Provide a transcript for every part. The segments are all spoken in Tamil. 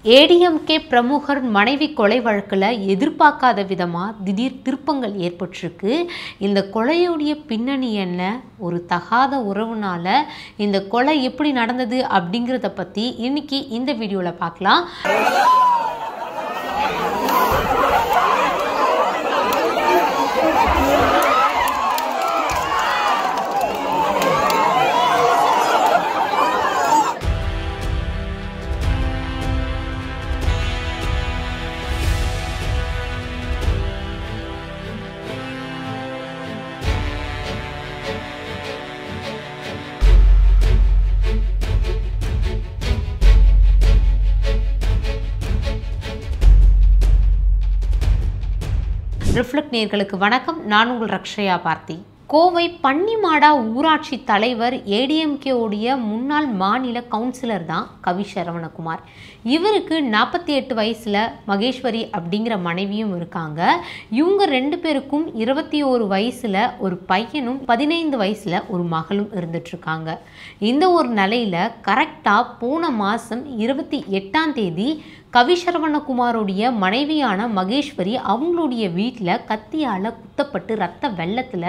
ஏடிஎம்கே பிரமுகர் மனைவி கொலை வழக்கில் எதிர்பார்க்காத விதமாக திடீர் திருப்பங்கள் ஏற்பட்டிருக்கு. இந்த கொலையுடைய பின்னணி என்ன, ஒரு தகாத உறவுனால இந்த கொலை எப்படி நடந்தது அப்படிங்கிறத பற்றி இன்னைக்கு இந்த வீடியோவில் பார்க்கலாம். ரிஃப்ளெக்ட் நேயர்களுக்கு வணக்கம். நான் உங்கள் ரக்ஷயா பார்த்தி. கோவை பன்னிமாடா ஊராட்சி தலைவர் ஏடிஎம்கேவுடைய முன்னாள் மாநில கவுன்சிலர் தான் கவி சரவணகுமார். இவருக்கு 48 வயசில் மகேஸ்வரி அப்படிங்கிற மனைவியும் இருக்காங்க. இவங்க 2 பேருக்கும் 21 வயசில் ஒரு பையனும் 15 வயசில் ஒரு மகளும் இருந்துட்டுருக்காங்க. இந்த ஒரு நிலையில் கரெக்டாக போன மாதம் 28ஆம் தேதி கவி சரவணகுமாரோடைய மனைவியான மகேஸ்வரி அவங்களுடைய வீட்டில் கத்தியால் குத்தப்பட்டு ரத்த வெள்ளத்தில்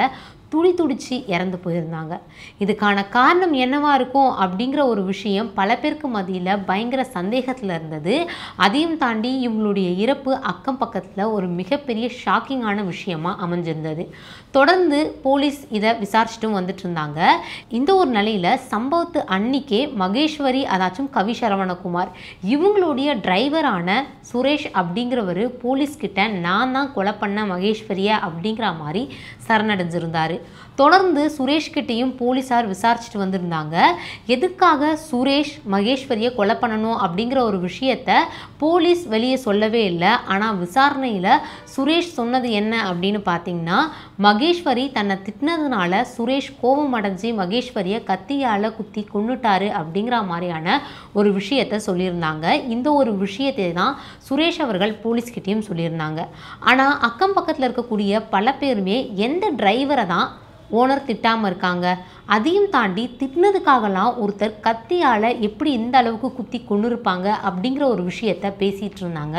துடிச்சு இறந்து போயிருந்தாங்க. இதுக்கான காரணம் என்னவாக இருக்கும் அப்படிங்கிற ஒரு விஷயம் பல பேருக்கு மத்தியில் பயங்கர சந்தேகத்தில் இருந்தது. அதையும் தாண்டி இவங்களுடைய இறப்பு அக்கம் பக்கத்தில் ஒரு மிகப்பெரிய ஷாக்கிங்கான விஷயமாக அமைஞ்சிருந்தது. தொடர்ந்து போலீஸ் இதை விசாரிச்சுட்டும் வந்துட்டு இருந்தாங்க. இந்த ஒரு நிலையில் சம்பவத்து அன்னிக்கே மகேஸ்வரி அதாச்சும் கவி சரவணகுமார் இவங்களுடைய டிரைவரான சுரேஷ் அப்படிங்கிறவர் போலீஸ்கிட்ட நான் தான் கொலை பண்ண மகேஸ்வரியை அப்படிங்கிற மாதிரி சரணடைஞ்சிருந்தார். தொடர்ந்து சுரேஷ்கிட்டையும் போலீஸார் விசாரிச்சுட்டு வந்திருந்தாங்க. எதுக்காக சுரேஷ் மகேஸ்வரியை கொலை பண்ணணும் அப்படிங்கிற ஒரு விஷயத்தை போலீஸ் வெளியே சொல்லவே இல்லை. ஆனால் விசாரணையில் சுரேஷ் சொன்னது என்ன அப்படின்னு பார்த்தீங்கன்னா, மகேஸ்வரி தன்னை திட்டினதுனால சுரேஷ் கோபம் அடைஞ்சி மகேஸ்வரியை கத்தியால் குத்தி கொன்னுட்டாரு அப்படிங்கிற மாதிரியான ஒரு விஷயத்தை சொல்லியிருந்தாங்க. இந்த ஒரு விஷயத்தை தான் சுரேஷ் அவர்கள் போலீஸ்கிட்டையும் சொல்லியிருந்தாங்க. ஆனால் அக்கம் பக்கத்தில் இருக்கக்கூடிய பல பேருமே எந்த டிரைவரை தான் ஓனர் திட்டாமல் இருக்காங்க, அதையும் தாண்டி திட்டினதுக்காகலாம் ஒருத்தர் கத்தியால் எப்படி இந்த அளவுக்கு குத்தி கொண்டு இருப்பாங்க அப்படிங்கிற ஒரு விஷயத்தை பேசிகிட்டு இருந்தாங்க.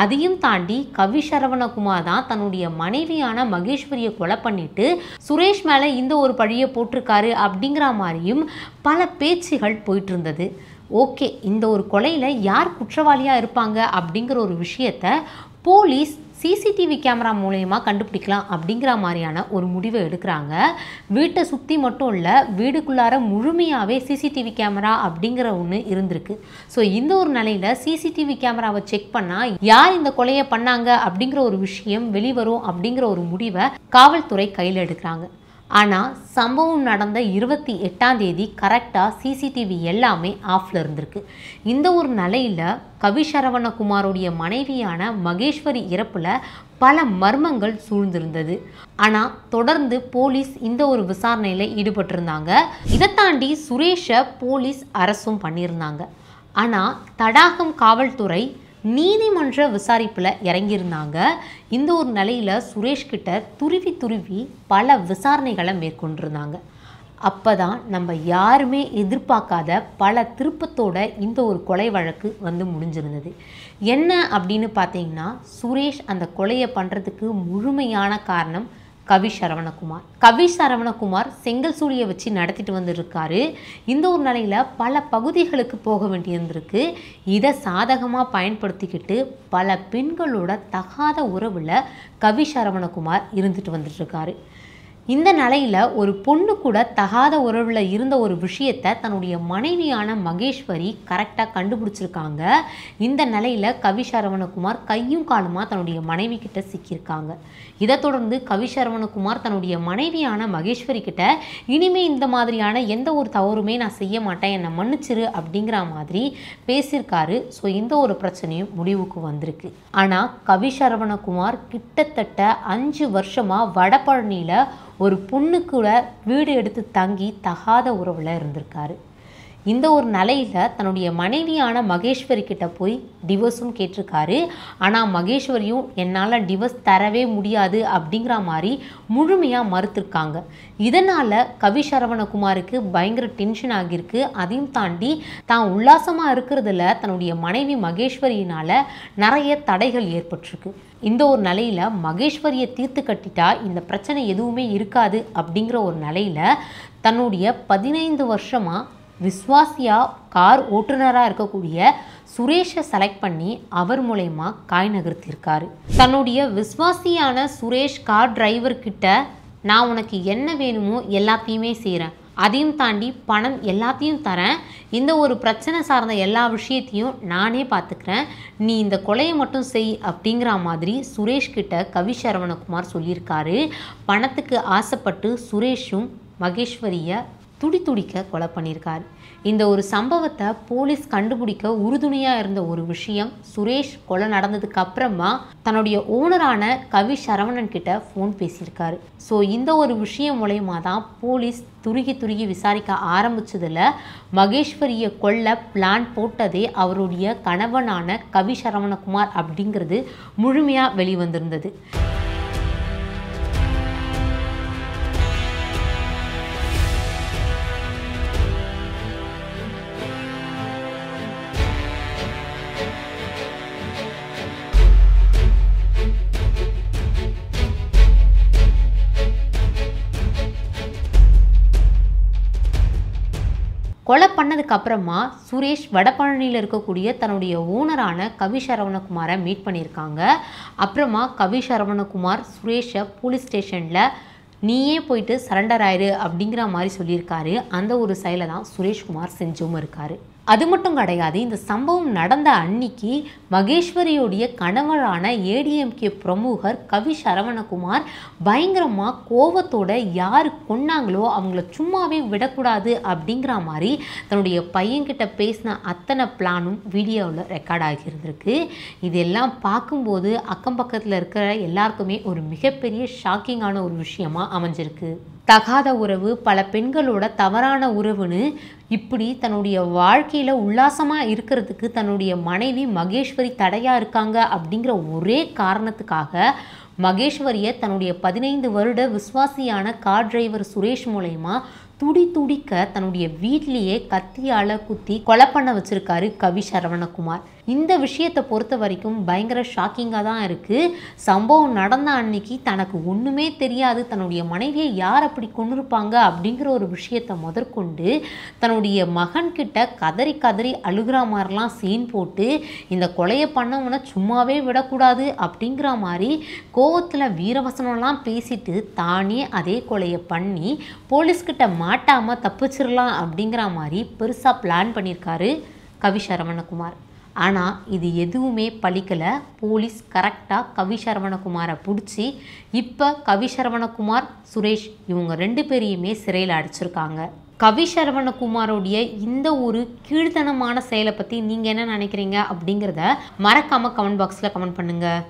அதையும் தாண்டி கவி சரவணகுமார் தான் தன்னுடைய மனைவியான மகேஸ்வரியை கொலை பண்ணிட்டு சுரேஷ் மேலே இந்த ஒரு பழியை போட்டிருக்காரு அப்படிங்கிற மாதிரியும் பல பேச்சுகள் போயிட்டு இருந்தது. ஓகே, இந்த ஒரு கொலையில் யார் குற்றவாளியாக இருப்பாங்க அப்படிங்கிற ஒரு விஷயத்தை போலீஸ் சிசிடிவி கேமரா மூலயமா கண்டுபிடிக்கலாம் அப்படிங்கிற மாதிரியான ஒரு முடிவை எடுக்கிறாங்க. வீட்டை சுற்றி மட்டும் இல்லை, வீடுக்குள்ளார முழுமையாகவே சிசிடிவி கேமரா அப்படிங்கிற ஒன்று இருந்திருக்கு. ஸோ இந்த ஒரு நிலையில் சிசிடிவி கேமராவை செக் பண்ணால் யார் இந்த கொலையை பண்ணாங்க அப்படிங்கிற ஒரு விஷயம் வெளிவரும் அப்படிங்கிற ஒரு முடிவை காவல்துறை கையில் எடுக்கிறாங்க. ஆனால் சம்பவம் நடந்த 28ஆம் தேதி கரெக்டாக சிசிடிவி எல்லாமே ஆஃபில் இருந்திருக்கு. இந்த ஒரு நிலையில் கவி சரவணகுமாரோடைய மனைவியான மகேஸ்வரி இறப்பில் பல மர்மங்கள் சூழ்ந்திருந்தது. ஆனால் தொடர்ந்து போலீஸ் இந்த ஒரு விசாரணையில் ஈடுபட்டிருந்தாங்க. இதை தாண்டி சுரேஷை போலீஸ் அரெஸ்டும் பண்ணியிருந்தாங்க. ஆனால் தடாகம் காவல்துறை நீதிமன்ற விசாரிப்பில் இறங்கியிருந்தாங்க. இந்த ஒரு நிலையில் சுரேஷ்கிட்ட துருவி பல விசாரணைகளை மேற்கொண்டிருந்தாங்க. அப்போ தான் நம்ம யாருமே எதிர்பார்க்காத பல திருப்பத்தோட இந்த ஒரு கொலை வழக்கு வந்து முடிஞ்சிருந்தது. என்ன அப்படின்னு பார்த்தீங்கன்னா, சுரேஷ் அந்த கொலையை பண்ணுறதுக்கு முழுமையான காரணம் கவி சரவணகுமார். கவி சரவணகுமார் செங்கல் சூழியை வச்சு நடத்திட்டு வந்துருக்காரு. இந்த ஒரு நிலையில் பல பகுதிகளுக்கு போக வேண்டியிருந்திருக்கு. இதை சாதகமாக பயன்படுத்திக்கிட்டு பல பெண்களோட தகாத உறவில் கவி சரவணகுமார் இருந்துட்டு வந்துட்டுருக்காரு. இந்த நிலையில் ஒரு பொண்ணு கூட தகாத உறவில் இருந்த ஒரு விஷயத்தை தன்னுடைய மனைவியான மகேஸ்வரி கரெக்டாக கண்டுபிடிச்சிருக்காங்க. இந்த நிலையில் கவி சரவணகுமார் கையும் காலுமாக தன்னுடைய மனைவி கிட்ட சிக்கியிருக்காங்க. இதை தொடர்ந்து கவி சரவணகுமார் தன்னுடைய மனைவியான மகேஸ்வரி கிட்ட இனிமேல் இந்த மாதிரியான எந்த ஒரு தவறுமே நான் செய்ய மாட்டேன், என்னை மன்னிச்சிரு அப்படிங்கிற மாதிரி பேசியிருக்காரு. ஸோ இந்த ஒரு பிரச்சனையும் முடிவுக்கு வந்திருக்கு. ஆனால் கவி சரவணகுமார் கிட்டத்தட்ட 5 வருஷமாக வடபழனியில் ஒரு பொண்ணு கூட வீடு எடுத்து தங்கி தகாத உறவில் இருந்திருக்காரு. இந்த ஒரு நிலையில் தன்னுடைய மனைவியான மகேஸ்வரி கிட்ட போய் டிவோர்ஸும் கேட்டிருக்காரு. ஆனால் மகேஸ்வரியும் என்னால் டிவோர்ஸ் தரவே முடியாது அப்படிங்கிற மாதிரி முழுமையாக மறுத்திருக்காங்க. இதனால் கவி சரவணகுமாருக்கு பயங்கர டென்ஷன் ஆகியிருக்கு. அதையும் தாண்டி தான் உல்லாசமாக இருக்கிறதுல தன்னுடைய மனைவி மகேஸ்வரியினால் நிறைய தடைகள் ஏற்பட்டிருக்கு. இந்த ஒரு நிலையில் மகேஸ்வரியை தீர்த்து கட்டிட்டா இந்த பிரச்சனை எதுவுமே இருக்காது அப்படிங்கிற ஒரு நிலையில் தன்னுடைய 15 வருஷமாக விஸ்வாசியாக கார் ஓட்டுநராக இருக்கக்கூடிய சுரேஷை செலக்ட் பண்ணி அவர் மூலயமா காய் நகர்த்தியிருக்காரு. தன்னுடைய விஸ்வாசியான சுரேஷ் கார் டிரைவர்கிட்ட நான் உனக்கு என்ன வேணுமோ எல்லாத்தையுமே செய்கிறேன், அதையும் தாண்டி பணம் எல்லாத்தையும் தரேன், இந்த ஒரு பிரச்சனை சார்ந்த எல்லா விஷயத்தையும் நானே பார்த்துக்கிறேன், நீ இந்த கொலையை மட்டும் செய் அப்படிங்கிற மாதிரி சுரேஷ்கிட்ட கவி சரவணகுமார் சொல்லியிருக்காரு. பணத்துக்கு ஆசைப்பட்டு சுரேஷும் மகேஸ்வரியை துடிக்க கொலை பண்ணியிருக்காரு. இந்த ஒரு சம்பவத்தை போலீஸ் கண்டுபிடிக்க உறுதுணையாக இருந்த ஒரு விஷயம், சுரேஷ் கொலை நடந்ததுக்கு அப்புறமா தன்னுடைய ஓனரான கவி சரவணன் கிட்ட ஃபோன் பேசியிருக்காரு. ஸோ இந்த ஒரு விஷயம் மூலயமா தான் போலீஸ் துருகி விசாரிக்க ஆரம்பிச்சதில் மகேஸ்வரியை கொல்ல பிளான் போட்டதே அவருடைய கணவனான கவி சரவணகுமார் அப்படிங்கிறது முழுமையாக வெளிவந்திருந்தது. கொலை பண்ணதுக்கு அப்புறமா சுரேஷ் வடபழனியில் இருக்கக்கூடிய தன்னுடைய ஓனரான கவி சரவணகுமாரை மீட் பண்ணியிருக்காங்க. அப்புறமா கவி சரவணகுமார் சுரேஷை போலீஸ் ஸ்டேஷனில் நீயே போயிட்டு சரண்டர் ஆயிரு அப்படிங்கிற மாதிரி சொல்லியிருக்காரு. அந்த ஒரு செயலை தான் சுரேஷ்குமார் செஞ்சும் இருக்காரு. அது மட்டும் கிடையாது, இந்த சம்பவம் நடந்த அன்னைக்கு மகேஸ்வரியோடைய கணவரான ஏடிஎம்கே பிரமுகர் கவி சரவணகுமார் பயங்கரமாக கோபத்தோட யார் கொன்னாங்களோ அவங்கள சும்மாவே விடக்கூடாது அப்படிங்கிற மாதிரி தன்னுடைய பையன்கிட்ட பேசின அத்தனை பிளானும் வீடியோவில் ரெக்கார்ட் ஆகியிருந்திருக்கு. இதெல்லாம் பார்க்கும்போது அக்கம் பக்கத்தில் இருக்கிற எல்லாருக்குமே ஒரு மிகப்பெரிய ஷாக்கிங்கான ஒரு விஷயமா அமைஞ்சிருக்கு. தகாத உறவு, பல பெண்களோட தவறான உறவுன்னு இப்படி தன்னுடைய வாழ்க்கையில் உல்லாசமாக இருக்கிறதுக்கு தன்னுடைய மனைவி மகேஸ்வரி தடையாக இருக்காங்க அப்படிங்கிற ஒரே காரணத்துக்காக மகேஸ்வரியை தன்னுடைய 15 வருட விஸ்வாசியான கார் டிரைவர் சுரேஷ் மூலயமா துடிக்க தன்னுடைய வீட்லேயே கத்தியால் குத்தி கொலை பண்ண வச்சிருக்காரு கவி சரவணகுமார். இந்த விஷயத்தை பொறுத்த வரைக்கும் பயங்கர ஷாக்கிங்காக தான் இருக்குது. சம்பவம் நடந்த அன்னைக்கு தனக்கு ஒன்றுமே தெரியாது, தன்னுடைய மனைவியை யார் அப்படி கொண்டிருப்பாங்க அப்படிங்கிற ஒரு விஷயத்தை முதற்கொண்டு தன்னுடைய மகன்கிட்ட கதறி அழுகிற மாதிரிலாம் சீன் போட்டு இந்த கொலையை பண்ணவனை சும்மாவே விடக்கூடாது அப்படிங்கிற மாதிரி கோவத்தில் வீரவசனம்லாம் பேசிட்டு தானே அதே கொலையை பண்ணி போலீஸ்கிட்ட மாட்டாமல் தப்பிச்சிடலாம் அப்படிங்கிற மாதிரி பெருசாக பிளான் பண்ணியிருக்காரு கவி சரவணகுமார். ஆனால் இது எதுவுமே பலிக்கலை. போலீஸ் கரெக்டாக கவி சரவணகுமாரை பிடிச்சி இப்போ கவி சரவணகுமார், சுரேஷ் இவங்க 2 பேரையுமே சிறையில் அடைச்சிருக்காங்க. கவி சரவணகுமாரோடைய இந்த ஒரு கீழ்த்தனமான செயலை பற்றி நீங்கள் என்ன நினைக்கிறீங்க அப்படிங்கிறத மறக்காமல் கமெண்ட் பாக்ஸில் கமெண்ட் பண்ணுங்கள்.